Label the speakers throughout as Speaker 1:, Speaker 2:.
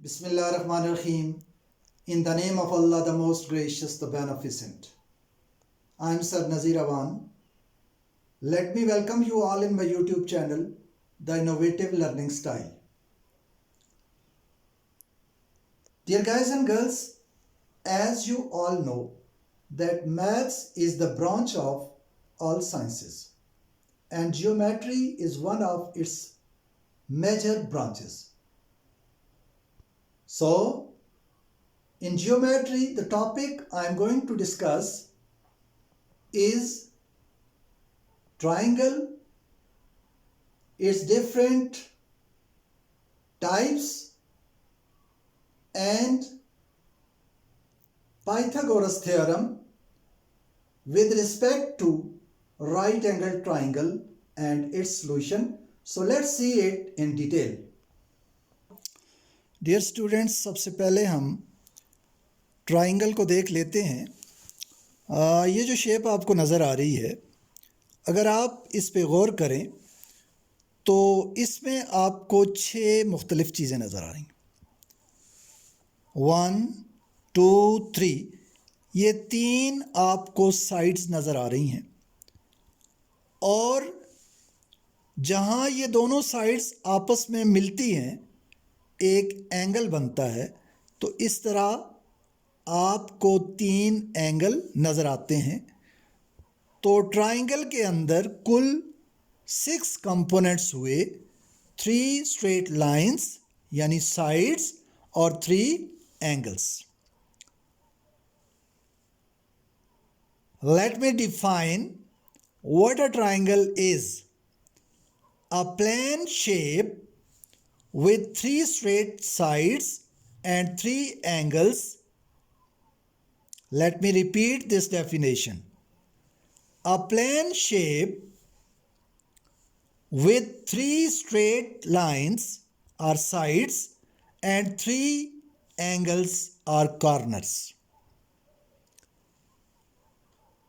Speaker 1: Bismillahirrahmanirrahim. In the name of Allah, the most gracious, the beneficent. I am Sir Nazir Awan. Let me welcome you all in my YouTube channel, The Innovative Learning Style. Dear guys and girls, as you all know, that maths is the branch of all sciences and geometry is one of its major branches. So, in geometry, the topic I am going to discuss is triangle, its different types, and Pythagoras theorem with respect to right angle triangle and its solution. So let's see it in detail. Dear students, सबसे पहले हम triangle को देख लेते हैं। ये जो shape आपको नज़र आ रही है, अगर आप इस पे गौर करें तो इसमें आपको 6 मुख्तलिफ़ चीज़ें नज़र आ रही हैं। 1, 2, 3, ये 3 आपको साइड्स नज़र आ रही हैं और जहाँ ये दोनों साइड्स आपस में मिलती हैं एक एंगल बनता है। तो इस तरह आपको 3 एंगल नज़र आते हैं। तो ट्राइंगल के अंदर कुल 6 कंपोनेंट्स हुए, 3 स्ट्रेट लाइंस यानी साइड्स और 3 angles. Let me define what a triangle is. A plane shape with 3 straight sides and 3 angles. Let me repeat this definition. A plane shape with 3 straight lines are sides and 3 angles are corners.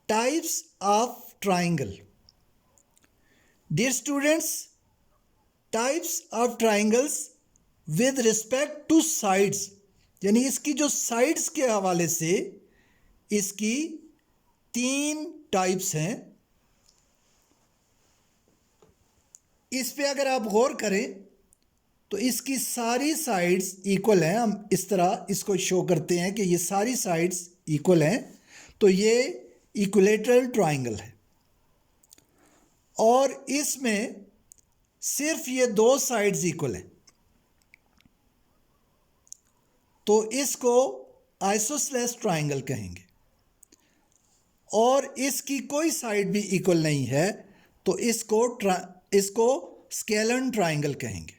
Speaker 1: Types of triangle. Dear students, types of triangles with respect two sides, यानी इसकी जो sides के हवाले से इसकी 3 types हैं। इस पे अगर आप गौर करें तो इसकी सारी साइड्स इक्वल हैं। हम इस तरह इसको शो करते हैं कि ये सारी साइड्स इक्वल हैं, तो ये इक्विलेटरल ट्राइंगल है। और इसमें सिर्फ ये 2 साइड्स इक्वल हैं, तो इसको आइसोसेलेस ट्राइंगल कहेंगे। और इसकी कोई साइड भी इक्वल नहीं है तो इसको स्केलन ट्राइंगल कहेंगे।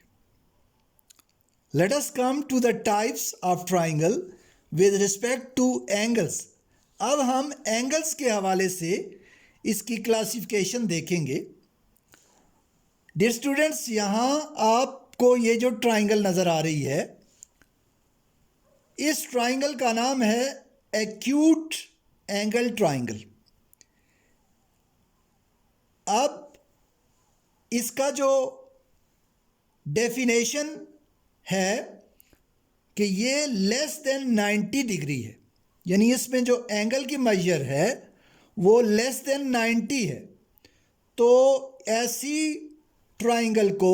Speaker 1: Let us come to the types of triangle with respect to angles. अब हम एंगल्स के हवाले से इसकी क्लासिफिकेशन देखेंगे। डियर स्टूडेंट्स, यहाँ आपको ये जो ट्राइंगल नज़र आ रही है, इस ट्राइंगल का नाम है एक्यूट एंगल ट्राइंगल। अब इसका जो डेफिनेशन है कि ये लेस देन 90 डिग्री है, यानी इसमें जो एंगल की मेजर है वो लेस देन 90 है। तो ऐसी ट्राइंगल को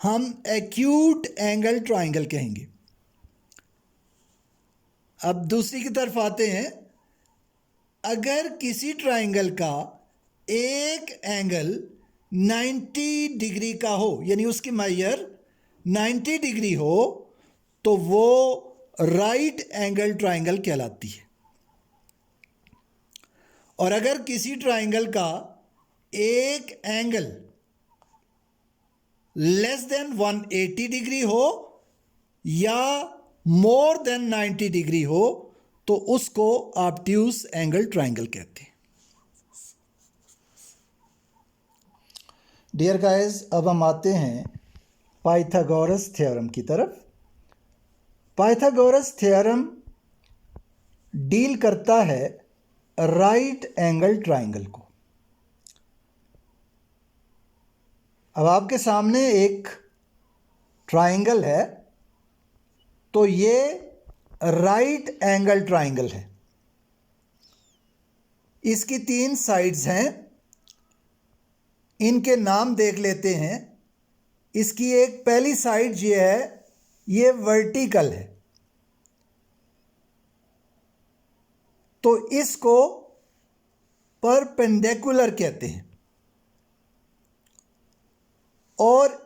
Speaker 1: हम एक्यूट एंगल ट्राइंगल कहेंगे। अब दूसरी की तरफ आते हैं। अगर किसी ट्राइंगल का एक एंगल 90 डिग्री का हो, यानी उसकी मेजर 90 डिग्री हो, तो वो राइट एंगल ट्राइंगल कहलाती है। और अगर किसी ट्राइंगल का एक एंगल लेस देन 180 डिग्री हो या मोर देन 90 डिग्री हो तो उसको ऑब्ट्यूस एंगल ट्राइंगल कहते हैं। डियर गाइस, अब हम आते हैं पाइथागोरस थ्योरम की तरफ। पाइथागोरस थ्योरम डील करता है राइट एंगल ट्राइंगल को। अब आपके सामने एक ट्राइंगल है, तो तो ये राइट एंगल ट्राइंगल है। इसकी 3 साइड्स हैं, इनके नाम देख लेते हैं। इसकी एक पहली साइड ये है, ये वर्टिकल है, तो इसको परपेंडिकुलर कहते हैं। और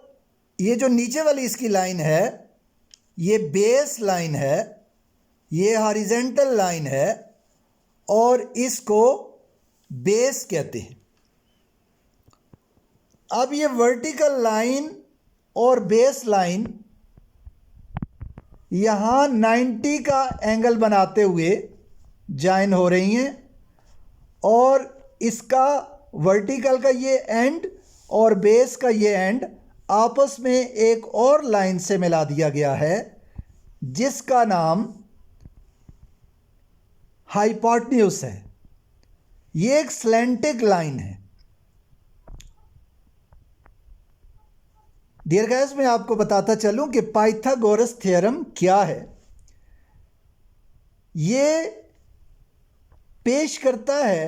Speaker 1: ये जो नीचे वाली इसकी लाइन है, ये बेस लाइन है, ये हॉरिजॉन्टल लाइन है और इसको बेस कहते हैं। अब ये वर्टिकल लाइन और बेस लाइन यहाँ 90 का एंगल बनाते हुए ज्वाइन हो रही हैं और इसका वर्टिकल का ये एंड और बेस का ये एंड आपस में एक और लाइन से मिला दिया गया है जिसका नाम हाइपोटेन्यूज है। ये एक स्लैंटिक लाइन है। डियर गाइस, मैं आपको बताता चलूं कि पाइथागोरस थ्योरम क्या है। ये पेश करता है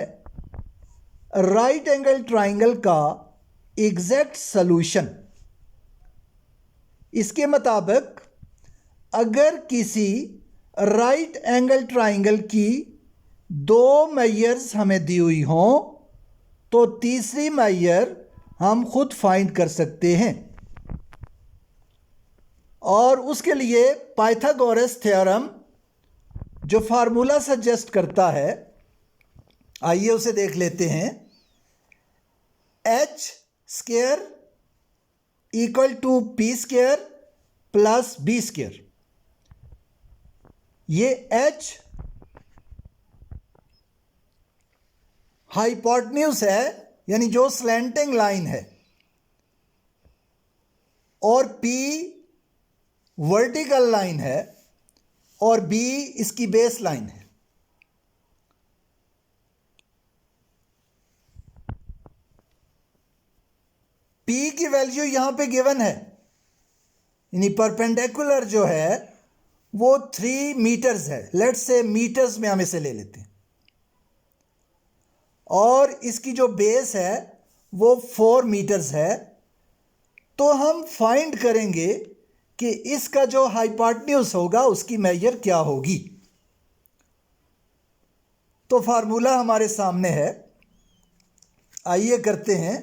Speaker 1: राइट एंगल ट्राइंगल का एग्जैक्ट सॉल्यूशन। इसके मुताबिक अगर किसी राइट एंगल ट्राइंगल की 2 मेजर्स हमें दी हुई हों तो तीसरी मेजर हम खुद फाइंड कर सकते हैं और उसके लिए पाइथागोरस थ्योरम जो फार्मूला सजेस्ट करता है, आइए उसे देख लेते हैं। h square equal to P square plus B square. ये h हाइपोटेन्यूज है, यानी जो स्लैंटिंग लाइन है, और p वर्टिकल लाइन है और b इसकी बेस लाइन है। p की वैल्यू यहां पे गिवन है, यानी परपेंडिकुलर जो है वो 3 मीटर्स है। लेट्स से मीटर्स में हम इसे ले लेते हैं। और इसकी जो बेस है वो 4 मीटर्स है। तो हम फाइंड करेंगे कि इसका जो हाइपोटेन्यूज होगा उसकी मेजर क्या होगी। तो फार्मूला हमारे सामने है, आइए करते हैं।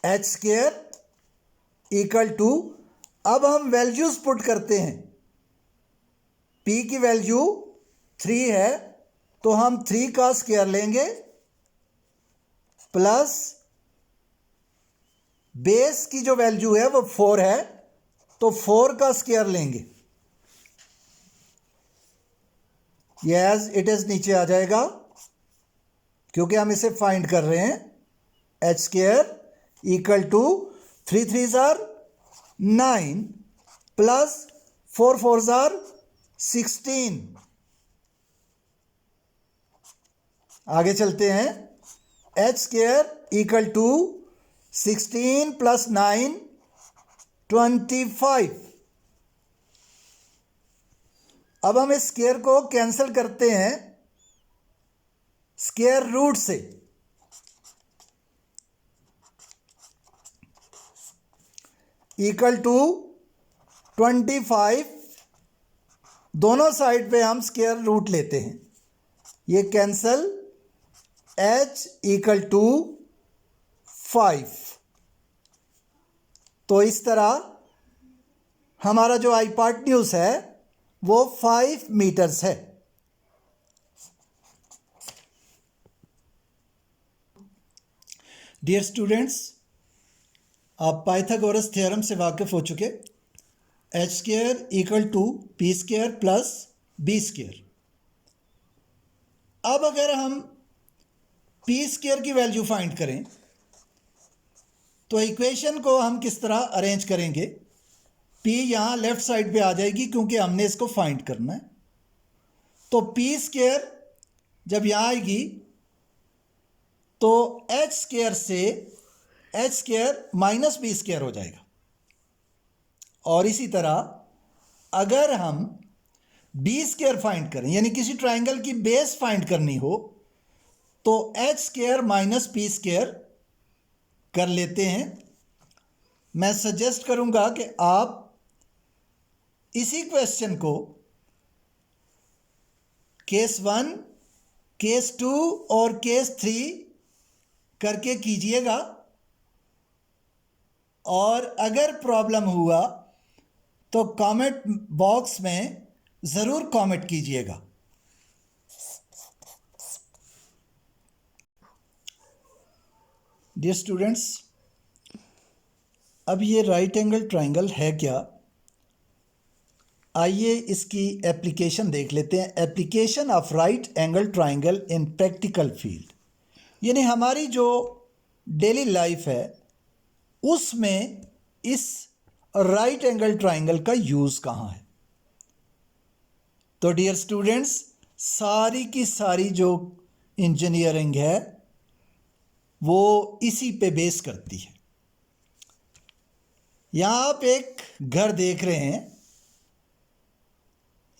Speaker 1: h स्क्वायर इक्वल टू, अब हम वैल्यूज पुट करते हैं। p की वैल्यू 3 है तो हम 3 का स्क्वायर लेंगे प्लस बेस की जो वैल्यू है वो 4 है तो 4 का स्क्वायर लेंगे। ये एज इट इज नीचे आ जाएगा क्योंकि हम इसे फाइंड कर रहे हैं। h स्क्वायर इक्वल टू 3 3 जार 9 प्लस 4 4 जार 16। आगे चलते हैं। h square equal to 16 plus 9 25। अब हम इस स्क्वायर को कैंसिल करते हैं स्क्वायर रूट से। इक्वल टू 25, दोनों साइड पे हम स्क्वायर रूट लेते हैं, ये कैंसल। h equal to 5। तो इस तरह हमारा जो हाइपोटेन्यूज है वो 5 मीटर्स है। डियर स्टूडेंट्स, आप पाइथागोरस थ्योरम से वाकिफ हो चुके। h square equal to P square plus B square. अब अगर हम पी स्क्वायर की वैल्यू फाइंड करें तो इक्वेशन को हम किस तरह अरेंज करेंगे। p यहाँ लेफ्ट साइड पे आ जाएगी क्योंकि हमने इसको फाइंड करना है। तो पी स्क्वायर जब यहाँ आएगी तो h स्क्वायर से h square minus B square हो जाएगा। और इसी तरह अगर हम बी स्क्वायर फाइंड करें, यानी किसी ट्राइंगल की बेस फाइंड करनी हो, तो H square minus P square कर लेते हैं। मैं सजेस्ट करूंगा कि आप इसी क्वेश्चन को केस 1, केस 2 और केस 3 करके कीजिएगा, और अगर प्रॉब्लम हुआ तो कमेंट बॉक्स में ज़रूर कमेंट कीजिएगा। डियर स्टूडेंट्स, अब ये राइट एंगल ट्राइंगल है क्या, आइए इसकी एप्लीकेशन देख लेते हैं। Application of right angle triangle in practical field, यानी हमारी जो डेली लाइफ है उसमें इस राइट एंगल ट्राइंगल का यूज़ कहाँ है। तो डियर स्टूडेंट्स, सारी की सारी जो इंजीनियरिंग है वो इसी पे बेस करती है। यहाँ आप एक घर देख रहे हैं,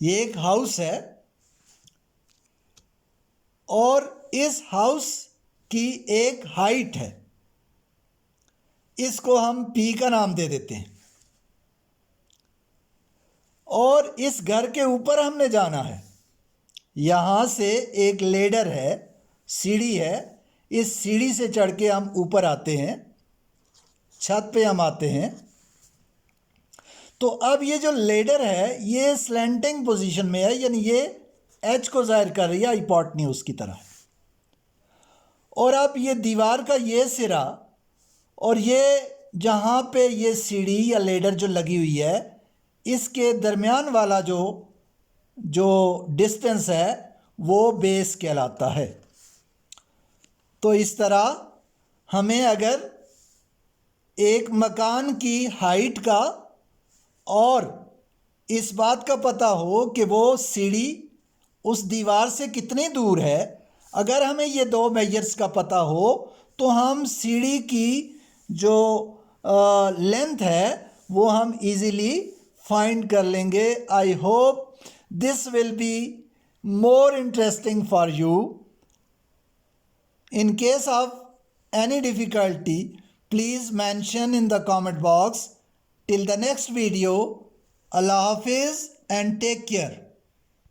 Speaker 1: ये एक हाउस है और इस हाउस की एक हाइट है, इसको हम पी का नाम दे देते हैं। और इस घर के ऊपर हमने जाना है, यहाँ से एक लेडर है, सीढ़ी है, इस सीढ़ी से चढ़ के हम ऊपर आते हैं, छत पे हम आते हैं। तो अब ये जो लेडर है ये स्लैंटिंग पोजीशन में है, यानी ये एच को जाहिर कर रही है हाइपोटेन्यूज की तरह। और अब ये दीवार का ये सिरा और ये जहाँ पे ये सीढ़ी या लेडर जो लगी हुई है, इसके दरमियान वाला जो डिस्टेंस है वो बेस कहलाता है। तो इस तरह हमें अगर एक मकान की हाइट का और इस बात का पता हो कि वो सीढ़ी उस दीवार से कितनी दूर है, अगर हमें ये दो मेजर्स का पता हो तो हम सीढ़ी की जो लेंथ है वो हम इजीली फाइंड कर लेंगे। I hope this will be more interesting for you. In case of any difficulty, please mention in the comment box. Till the next video, Allah Hafiz and take care.